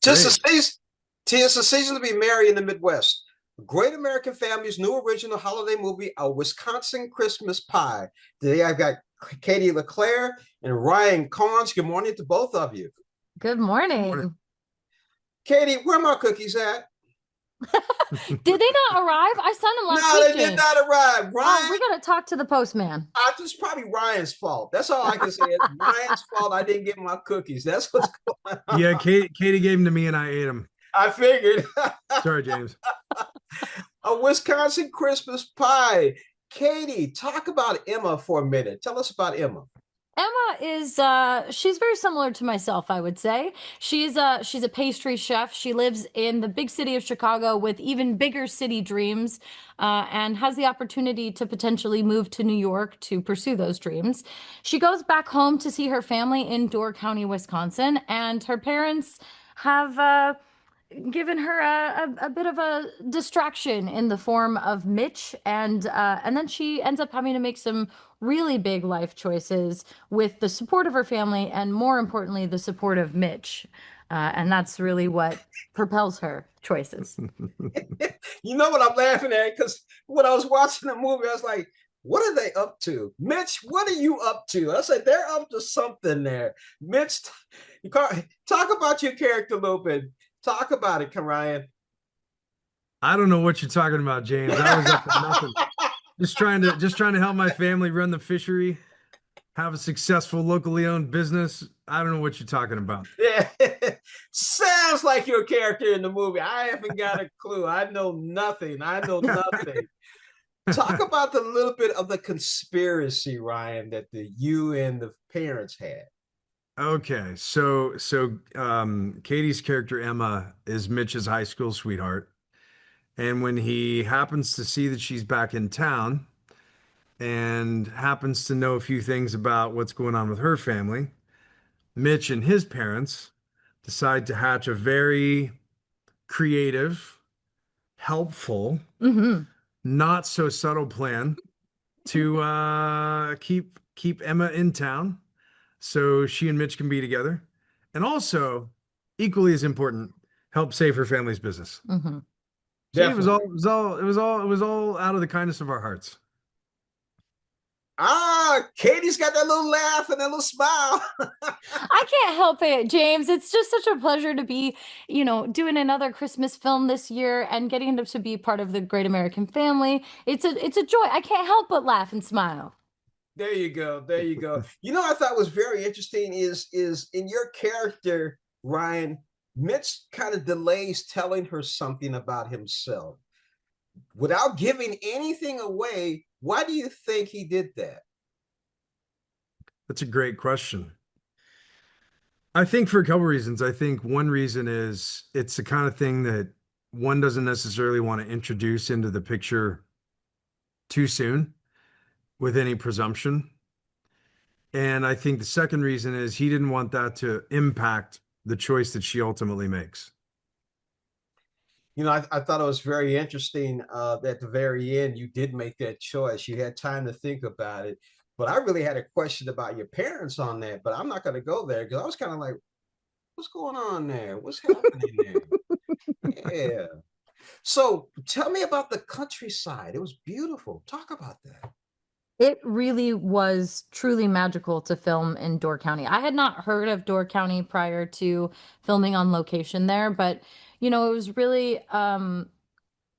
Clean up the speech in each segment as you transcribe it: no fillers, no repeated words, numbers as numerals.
Tis a Great. season, tis a season to be merry in the Midwest. A Great American Family's new original holiday movie, A Wisconsin Christmas Pie. Today I've got Katie Leclerc and Ryan Carnes. Good morning to both of you. Good Good morning. morning. Katie, where are my cookies at? Did they not arrive? I sent them last No, week, they did James. not arrive. Oh, Ryan, we got to talk to the postman. it's probably Ryan's fault. That's all I can say. It's Ryan's fault. I didn't get my cookies. That's what's going on. Yeah, Katie gave them to me and I ate them. I figured. Sorry, James. A Wisconsin Christmas pie. Katie, talk about Emma for a minute. Tell us about Emma. Emma is she's very similar to myself, I would say. She's a pastry chef. She lives in the big city of Chicago with even bigger city dreams, and has the opportunity to potentially move to New York to pursue those dreams. She goes back home to see her family in Door County, Wisconsin, and her parents have given her a bit of a distraction in the form of Mitch, and then she ends up having to make some really big life choices with the support of her family, and more importantly, the support of Mitch. And that's really what propels her choices. You know what I'm laughing at? Because when I was watching the movie, I was like, what are they up to? Mitch, what are you up to? I said, they're up to something there. Mitch, talk about your character a little bit. Talk about it, Ryan. I don't know what you're talking about, James. I was up to nothing. Just trying to help my family run the fishery, have a successful locally owned business. I don't know what you're talking about. Yeah. Sounds like your character in the movie. I haven't got a clue. I know nothing. I know nothing. Talk about the little bit of the conspiracy, Ryan, that you and the parents had. Okay, Katie's character Emma is Mitch's high school sweetheart, and when he happens to see that she's back in town and happens to know a few things about what's going on with her family, Mitch and his parents decide to hatch a very creative, helpful, Hmm. not so subtle plan to keep Emma in town so she and Mitch can be together. And also, equally as important, help save her family's business. Hmm. See, it was all Definitely. it was all it was all it was all out of the kindness of our hearts. Katie's got that little laugh and that little smile. I can't help it, James. It's just such a pleasure to be, doing another Christmas film this year and getting to be part of the Great American Family. It's a joy. I can't help but laugh and smile. There you go. There you go. You know, I thought was very interesting is in your character, Ryan, Mitch kind of delays telling her something about himself without giving anything away. Why do you think he did that? That's a great question. I think for a couple reasons. I think one reason is it's the kind of thing that one doesn't necessarily want to introduce into the picture too soon with any presumption. And I think the second reason is he didn't want that to impact the choice that she ultimately makes. You know, I thought it was very interesting at the very end, you did make that choice. You had time to think about it. But I really had a question about your parents on that, but I'm not going to go there because I was kind of like, what's going on there? What's happening there? Yeah. So tell me about the countryside. It was beautiful. Talk about that. It really was truly magical to film in Door County. I had not heard of Door County prior to filming on location there, but it was really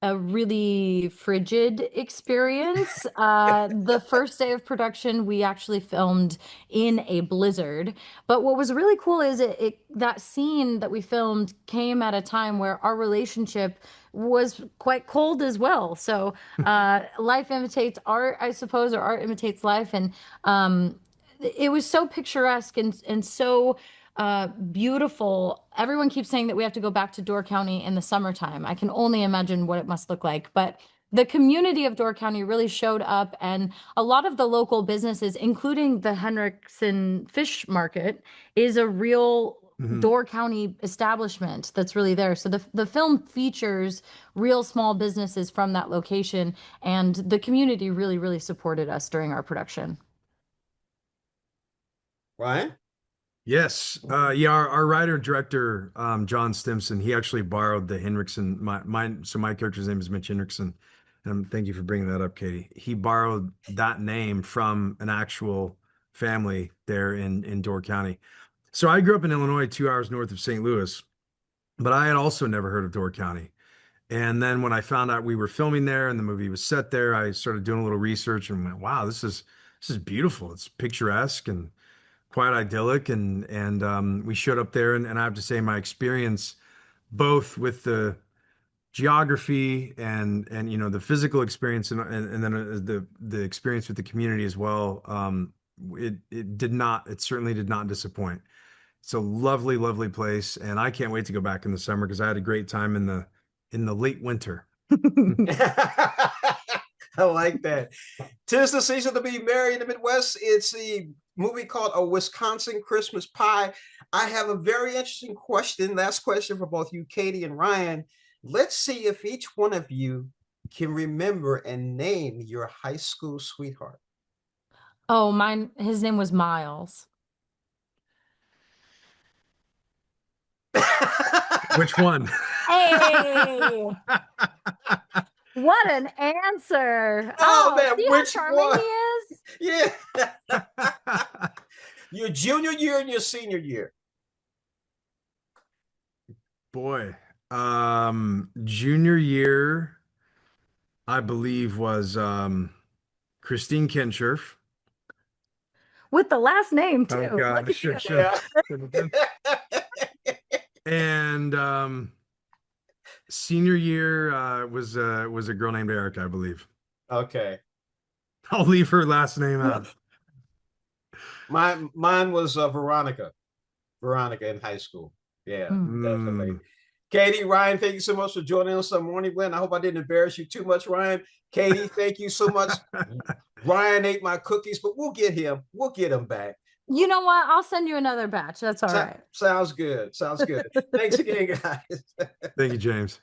a really frigid experience. The first day of production, we actually filmed in a blizzard. But what was really cool is that scene that we filmed came at a time where our relationship was quite cold as well. So life imitates art, I suppose, or art imitates life. And it was so picturesque and so beautiful. Everyone keeps saying that we have to go back to Door County in the summertime. I can only imagine what it must look like. But the community of Door County really showed up, and a lot of the local businesses, including the Henriksen Fish Market, is a real Mhm. Door County establishment that's really there. So the film features real small businesses from that location, and the community really, really supported us during our production. Ryan? Yes. Yeah, our writer director, John Stimson, he actually borrowed the Henriksen. My character's name is Mitch Henriksen. Thank you for bringing that up, Katie. He borrowed that name from an actual family there in Door County. So I grew up in Illinois, 2 hours north of St. Louis, but I had also never heard of Door County. And then when I found out we were filming there and the movie was set there, I started doing a little research and went, wow, this is beautiful. It's picturesque and quite idyllic. And we showed up there, and I have to say my experience both with the geography and the physical experience and then the experience with the community as well. It certainly did not disappoint. It's a lovely, lovely place, and I can't wait to go back in the summer because I had a great time in the late winter. I like that. 'Tis the season to be merry in the Midwest. It's a movie called A Wisconsin Christmas Pie. I have a very interesting question. Last question for both you, Katie and Ryan. Let's see if each one of you can remember and name your high school sweetheart. Oh, his name was Miles. Which one? Hey, what an answer. Oh, man, see how which charming one? he is? Yeah. Your junior year and your senior year. Boy, junior year, I believe was Christine Kenscherf. With the last name Oh too. God, Look at you. Yeah. And senior year was a girl named Erica, I believe. Okay. I'll leave her last name out. Mine was Veronica. Veronica in high school. Yeah, definitely. Mm. Katie, Ryan, thank you so much for joining us on Morning Blend. I hope I didn't embarrass you too much, Ryan. Katie, thank you so much. Ryan ate my cookies, but we'll get him. We'll get him back. You know what? I'll send you another batch. That's all right. Sounds good. Sounds good. Thanks again, guys. Thank you, James.